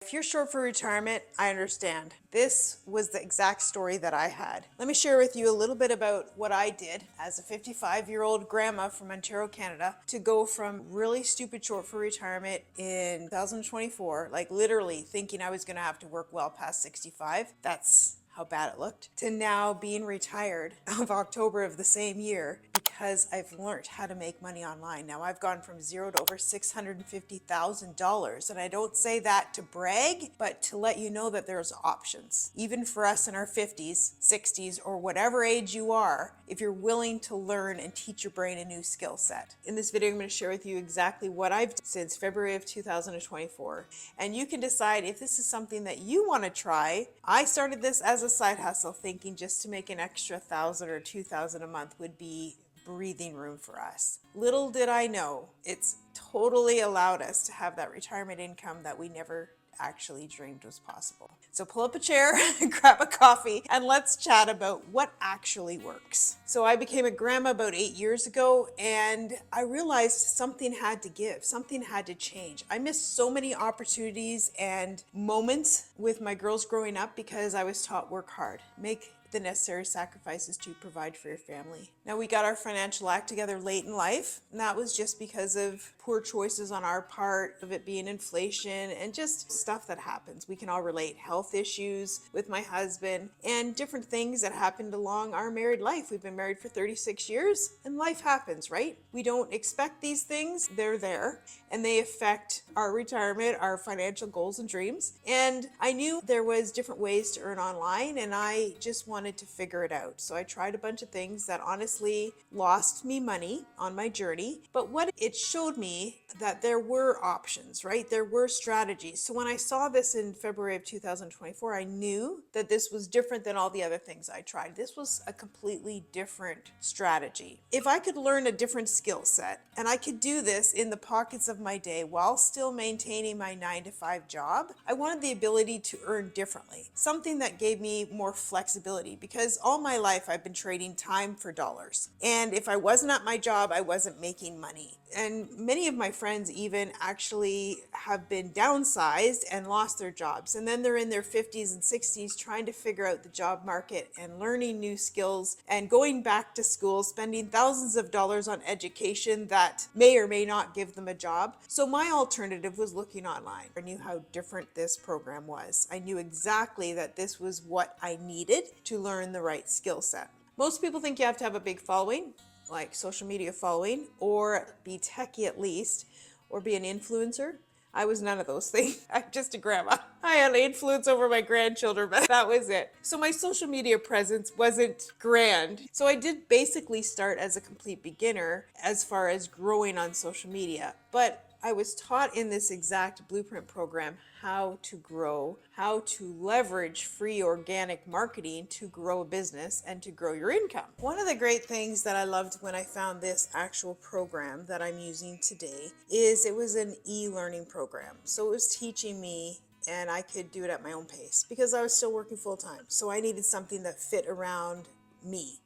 If you're short for retirement, I understand. This was the exact story that I had. Let me share with you a little bit about what I did as a 55-year-old grandma from Ontario, Canada, to go from really stupid short for retirement in 2024, like literally thinking I was going to have to work well past 65. That's how bad it looked, to now being retired of October of the same year because I've learned how to make money online. Now I've gone from zero to over $650,000. And I don't say that to brag, but to let you know that there's options. Even for us in our 50s, 60s, or whatever age you are, if you're willing to learn and teach your brain a new skill set. In this video, I'm going to share with you exactly what I've done since February of 2024. And you can decide if this is something that you want to try. I started this as a side hustle, thinking just to make an extra 1,000 or 2,000 a month would be breathing room for us. Little did I know, it's totally allowed us to have that retirement income that we never actually dreamed was possible. So pull up a chair, grab a coffee, and let's chat about what actually works. So I became a grandma about 8 years ago, and I realized something had to give, something had to change. I missed so many opportunities and moments with my girls growing up because I was taught work hard, make the necessary sacrifices to provide for your family. Now, we got our financial act together late in life, and that was just because of poor choices on our part, of it being inflation and just stuff that happens. We can all relate, health issues with my husband and different things that happened along our married life. We've been married for 36 years and life happens, right? We don't expect these things. They're there and they affect our retirement, our financial goals and dreams. And I knew there was different ways to earn online and I just wanted to figure it out. So I tried a bunch of things that honestly lost me money on my journey. But what it showed me that there were options, right? There were strategies. So when I saw this in February of 2024, I knew that this was different than all the other things I tried. This was a completely different strategy. If I could learn a different skill set and I could do this in the pockets of my day while still maintaining my 9-to-5 job, I wanted the ability to earn differently, something that gave me more flexibility because all my life I've been trading time for dollars. And if I wasn't at my job, I wasn't making money. And many of my friends even actually have been downsized and lost their jobs. And then they're in their 50s and 60s trying to figure out the job market and learning new skills and going back to school, spending thousands of dollars on education that may or may not give them a job. So my alternative was looking online. I knew how different this program was. I knew exactly that this was what I needed to learn the right skill set. Most people think you have to have a big following, like social media following, or be techie at least, or be an influencer. I was none of those things. I'm just a grandma. I had influence over my grandchildren, but that was it. So my social media presence wasn't grand. So I did basically start as a complete beginner as far as growing on social media. But I was taught in this exact blueprint program how to grow, how to leverage free organic marketing to grow a business and to grow your income. One of the great things that I loved when I found this actual program that I'm using today is it was an e-learning program. So it was teaching me and I could do it at my own pace because I was still working full time. So I needed something that fit around me.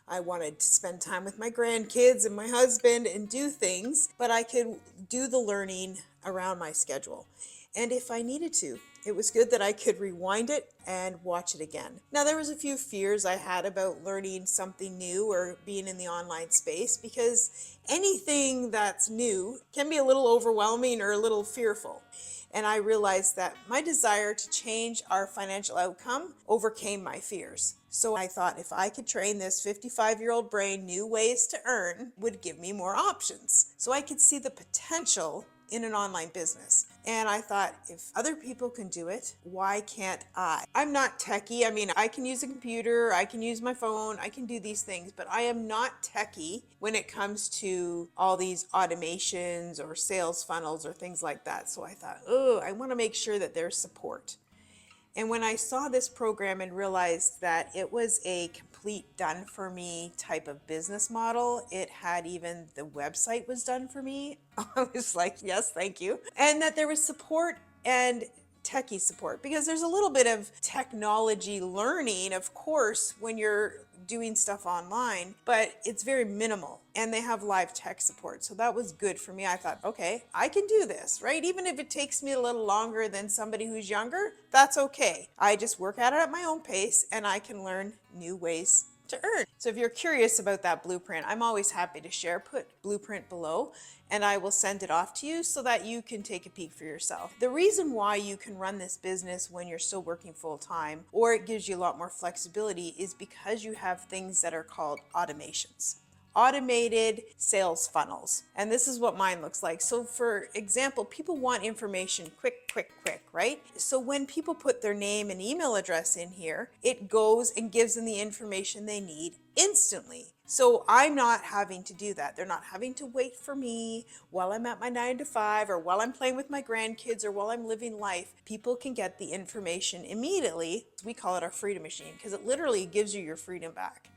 I wanted to spend time with my grandkids and my husband and do things, but I could do the learning around my schedule. And if I needed to, it was good that I could rewind it and watch it again. Now, there was a few fears I had about learning something new or being in the online space because anything that's new can be a little overwhelming or a little fearful. And I realized that my desire to change our financial outcome overcame my fears. So I thought if I could train this 55-year-old brain new ways to earn would give me more options. So I could see the potential in an online business. And I thought, if other people can do it, why can't I? I'm not techie. I mean, I can use a computer, I can use my phone, I can do these things, but I am not techie when it comes to all these automations or sales funnels or things like that. So I thought, oh, I want to make sure that there's support. And when I saw this program and realized that it was a complete done for me type of business model, it had even the website was done for me. I was like, yes, thank you. And that there was support and techie support, because there's a little bit of technology learning, of course, when you're doing stuff online, but it's very minimal, and they have live tech support. So that was good for me. I thought, okay, I can do this, right? Even if it takes me a little longer than somebody who's younger, that's okay. I just work at it at my own pace, and I can learn new ways to earn. So if you're curious about that blueprint, I'm always happy to share. Put blueprint below and I will send it off to you so that you can take a peek for yourself. The reason why you can run this business when you're still working full time, or it gives you a lot more flexibility, is because you have things that are called automations. Automated sales funnels. And this is what mine looks like. So for example, people want information quick, right? So when people put their name and email address in here, it goes and gives them the information they need instantly. So I'm not having to do that. They're not having to wait for me while I'm at my 9 to 5 or while I'm playing with my grandkids or while I'm living life. People can get the information immediately. We call it our freedom machine because it literally gives you your freedom back.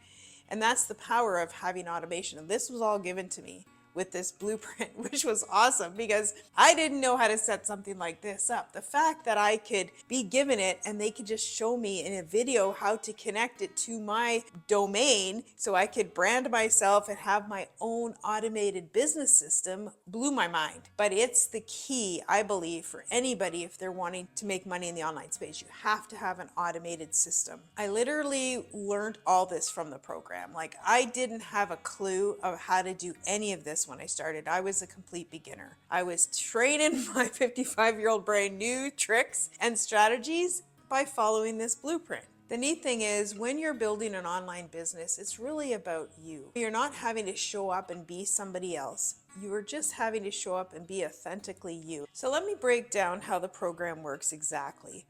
And that's the power of having automation. And this was all given to me with this blueprint, which was awesome because I didn't know how to set something like this up. The fact that I could be given it and they could just show me in a video how to connect it to my domain so I could brand myself and have my own automated business system blew my mind. But it's the key, I believe, for anybody if they're wanting to make money in the online space. You have to have an automated system. I literally learned all this from the program. Like, I didn't have a clue of how to do any of this when I started. I was a complete beginner. I was training my 55-year-old brain new tricks and strategies by following this blueprint. The neat thing is when you're building an online business, it's really about you. You're not having to show up and be somebody else. You are just having to show up and be authentically you. So let me break down how the program works exactly.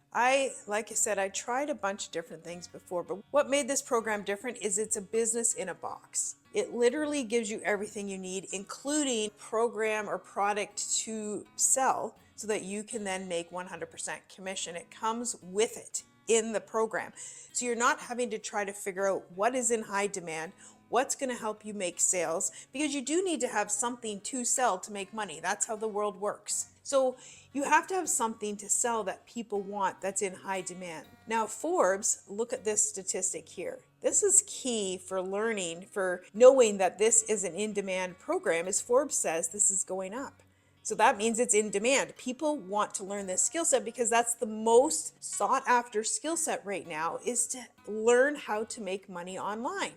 Like I said, I tried a bunch of different things before, but what made this program different is it's a business in a box. It literally gives you everything you need, including program or product to sell so that you can then make 100% commission. It comes with it in the program. So you're not having to try to figure out what is in high demand, what's going to help you make sales, because you do need to have something to sell to make money. That's how the world works. So you have to have something to sell that people want that's in high demand. Now, Forbes, look at this statistic here. This is key for learning, for knowing that this is an in-demand program, as Forbes says this is going up. So that means it's in demand. People want to learn this skill set because that's the most sought after skill set right now, is to learn how to make money online.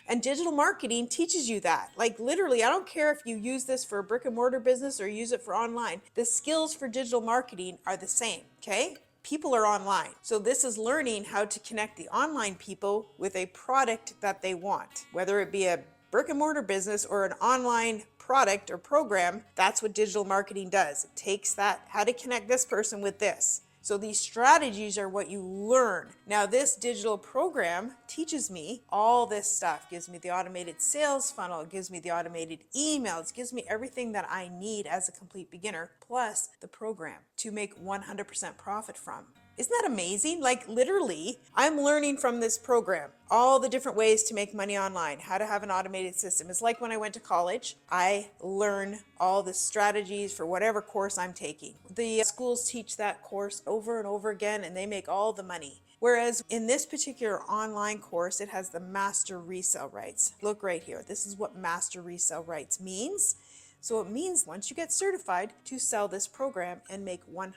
And digital marketing teaches you that. Like, literally, I don't care if you use this for a brick and mortar business or use it for online. The skills for digital marketing are the same, okay? People are online. So this is learning how to connect the online people with a product that they want, whether it be a brick and mortar business or an online product or program. That's what digital marketing does. It takes that, how to connect this person with this. So these strategies are what you learn. Now, this digital program teaches me all this stuff. Gives me the automated sales funnel, it gives me the automated emails, it gives me everything that I need as a complete beginner, plus the program to make 100% profit from. Isn't that amazing? Like, literally, I'm learning from this program all the different ways to make money online, how to have an automated system. It's like when I went to college, I learn all the strategies for whatever course I'm taking. The schools teach that course over and over again, and they make all the money. Whereas in this particular online course, it has the master resale rights. Look right here. This is what master resale rights means. So it means once you get certified to sell this program and make 100%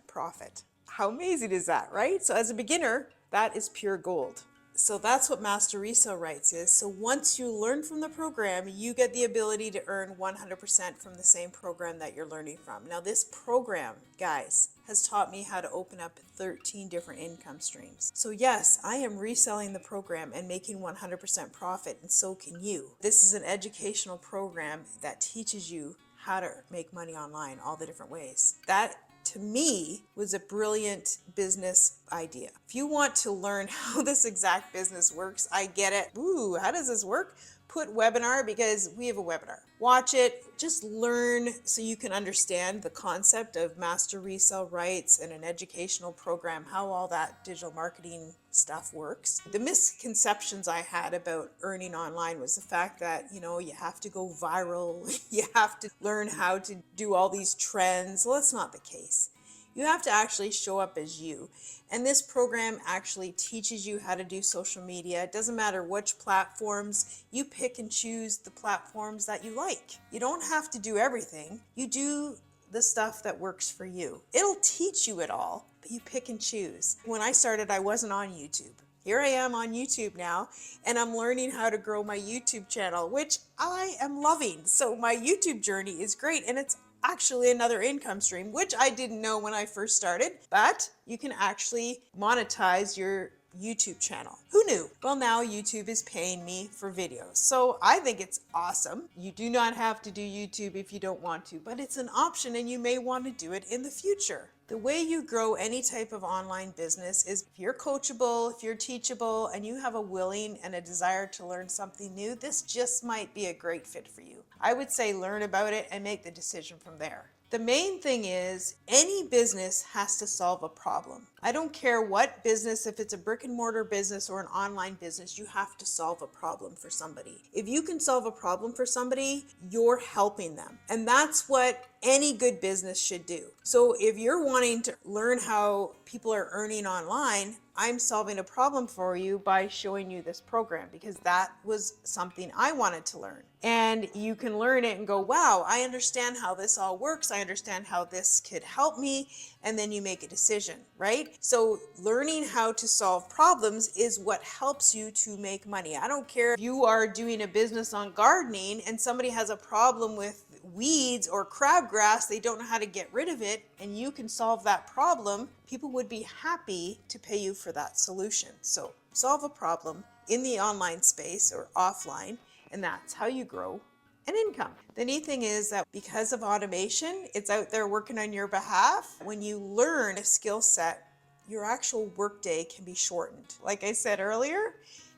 profit. How amazing is that, right? So as a beginner, that is pure gold. So that's what master resale rights is. So once you learn from the program, you get the ability to earn 100% from the same program that you're learning from. Now, this program, guys, has taught me how to open up 13 different income streams. So yes, I am reselling the program and making 100% profit, and so can you. This is an educational program that teaches you how to make money online, all the different ways. That, to me, was a brilliant business idea. If you want to learn how this exact business works, I get it. Ooh, how does this work? Put webinar, because we have a webinar. Watch it, just learn so you can understand the concept of master resale rights and an educational program, how all that digital marketing stuff works. The misconceptions I had about earning online was the fact that, you have to go viral, you have to learn how to do all these trends. Well, that's not the case. You have to actually show up as you. And this program actually teaches you how to do social media. It doesn't matter which platforms, you pick and choose the platforms that you like. You don't have to do everything. You do the stuff that works for you. It'll teach you it all, but you pick and choose. When I started, I wasn't on YouTube. Here I am on YouTube now, and I'm learning how to grow my YouTube channel, which I am loving. So my YouTube journey is great, and it's actually another income stream, which I didn't know when I first started, but you can actually monetize your YouTube channel. Who knew? Well, now YouTube is paying me for videos. So I think it's awesome. You do not have to do YouTube if you don't want to, but it's an option and you may want to do it in the future. The way you grow any type of online business is if you're coachable, if you're teachable, and you have a willing and a desire to learn something new, this just might be a great fit for you. I would say learn about it and make the decision from there. The main thing is any business has to solve a problem. I don't care what business, if it's a brick and mortar business or an online business, you have to solve a problem for somebody. If you can solve a problem for somebody, you're helping them. And that's what any good business should do. So if you're wanting to learn how people are earning online, I'm solving a problem for you by showing you this program because that was something I wanted to learn. And you can learn it and go, wow, I understand how this all works. I understand how this could help me. And then you make a decision, right? So learning how to solve problems is what helps you to make money. I don't care if you are doing a business on gardening and somebody has a problem with weeds or crabgrass, they don't know how to get rid of it, and you can solve that problem, people would be happy to pay you for that solution. So solve a problem in the online space or offline, and that's how you grow an income. The neat thing is that because of automation, it's out there working on your behalf. When you learn a skill set, your actual workday can be shortened. Like I said earlier,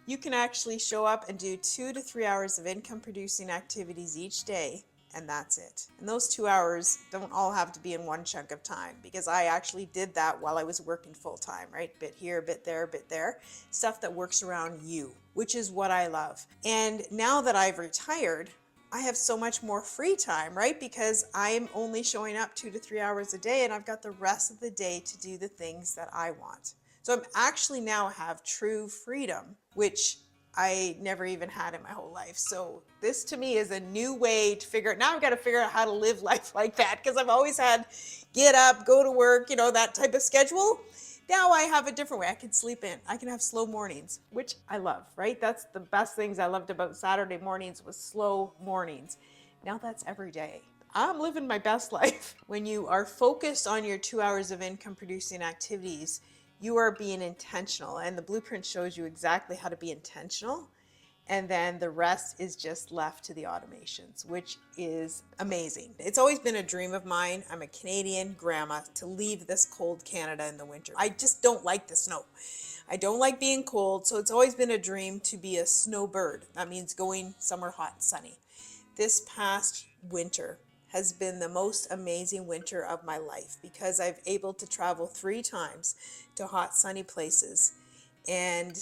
you can actually show up and do 2 to 3 hours of income producing activities each day, and that's it. And those 2 hours don't all have to be in one chunk of time because I actually did that while I was working full time, right? Bit here, bit there, bit there. Stuff that works around you, which is what I love. And now that I've retired, I have so much more free time, right? Because I'm only showing up 2 to 3 hours a day and I've got the rest of the day to do the things that I want. So I'm actually now have true freedom, which I never even had in my whole life. So this to me is a new way to figure out, now I've got to figure out how to live life like that because I've always had get up, go to work, that type of schedule. Now I have a different way. I can sleep in. I can have slow mornings, which I love, right? That's the best things I loved about Saturday mornings was slow mornings. Now that's every day. I'm living my best life. When you are focused on your 2 hours of income producing activities, you are being intentional, and the blueprint shows you exactly how to be intentional. And then the rest is just left to the automations, which is amazing. It's always been a dream of mine. I'm a Canadian grandma to leave this cold Canada in the winter. I just don't like the snow. I don't like being cold, so it's always been a dream to be a snowbird. That means going somewhere hot and sunny. This past winter has been the most amazing winter of my life because I've able to travel 3 times to hot sunny places and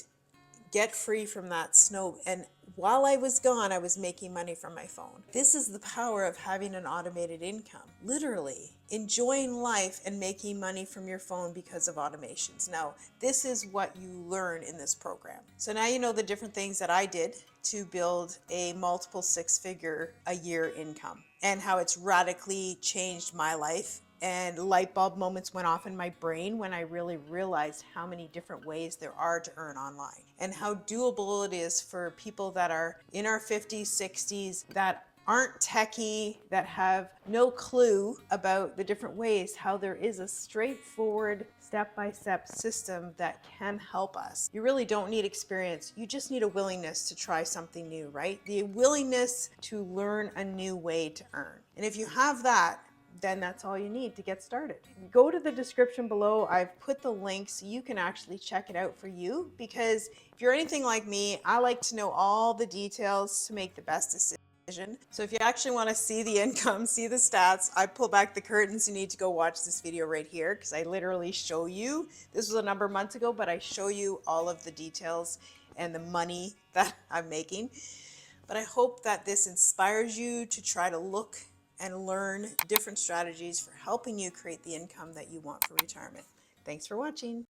get free from that snow. And while I was gone, I was making money from my phone. This is the power of having an automated income. Literally enjoying life and making money from your phone because of automations. Now, this is what you learn in this program. So now you know the different things that I did to build a multiple 6-figure a year income and how it's radically changed my life. And light bulb moments went off in my brain when I really realized how many different ways there are to earn online and how doable it is for people that are in our 50s, 60s, that aren't techie, that have no clue about the different ways, how there is a straightforward step-by-step system that can help us. You really don't need experience. You just need a willingness to try something new, right? The willingness to learn a new way to earn. And if you have that, then that's all you need to get started. Go to the description below. I've put the link so you can actually check it out for you, because if you're anything like me, I like to know all the details to make the best decision. So if you actually want to see the income, see the stats, I pull back the curtains, you need to go watch this video right here because I literally show you, this was a number of months ago, but I show you all of the details and the money that I'm making. But I hope that this inspires you to try to look and learn different strategies for helping you create the income that you want for retirement. Thanks for watching.